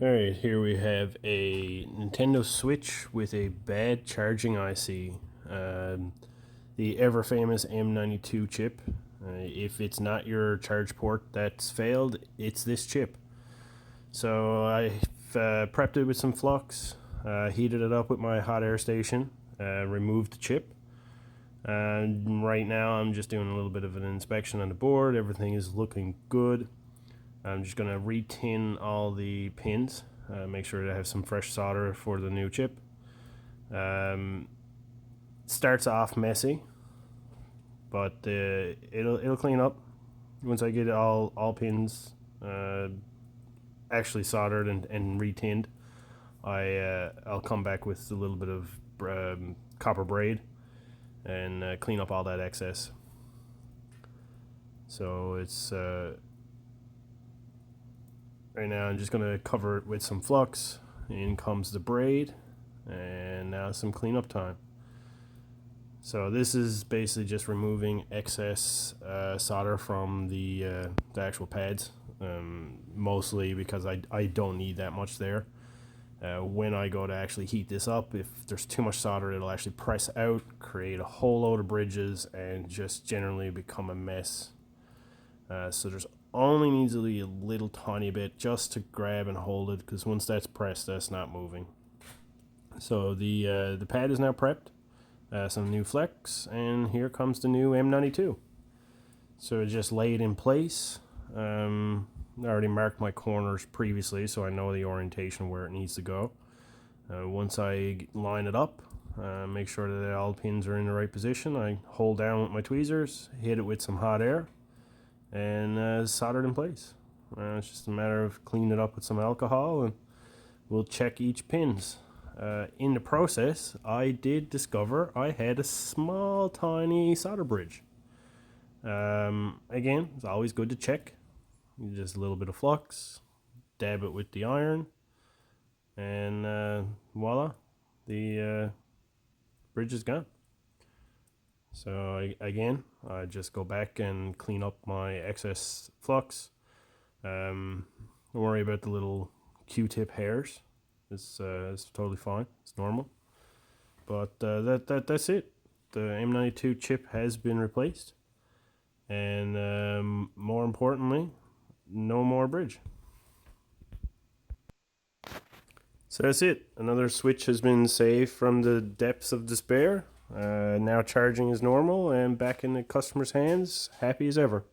Alright, here we have a Nintendo Switch with a bad charging IC. The ever famous M92 chip. If it's not your charge port that's failed, it's this chip. So I prepped it with some flux, heated it up with my hot air station, removed the chip. And right now I'm just doing a little bit of an inspection on the board. Everything is looking good. I'm just going to re-tin all the pins, make sure to have some fresh solder for the new chip. Starts off messy, but it'll clean up once I get all pins actually soldered and re-tinned. I'll come back with a little bit of copper braid and clean up all that excess. So it's right now I'm just going to cover it with some flux. In comes the braid, and now some cleanup time. So this is basically just removing excess solder from the actual pads, mostly because I don't need that much there. When I go to actually heat this up, if there's too much solder, it'll actually press out, create a whole load of bridges, and just generally become a mess. So there's only needs to be a little tiny bit just to grab and hold it, because once that's pressed, that's not moving. So the pad is now prepped, some new flex, and here comes the new M92. So it's just laid in place. I already marked my corners previously, so I know the orientation where it needs to go. Once I line it up, make sure that all pins are in the right position, I hold down with my tweezers, hit it with some hot air, and soldered in place. It's just a matter of cleaning it up with some alcohol, and we'll check each pins. In the process, I did discover I had a small tiny solder bridge. Again, it's always good to check. Just a little bit of flux, dab it with the iron, and voila, the bridge is gone. So I just go back and clean up my excess flux. Don't worry about the little Q-tip hairs. It's totally fine. It's normal. But that's it. The M92 chip has been replaced, and more importantly, no more bridge. So that's it. Another Switch has been saved from the depths of despair. Now charging is normal and back in the customer's hands, happy as ever.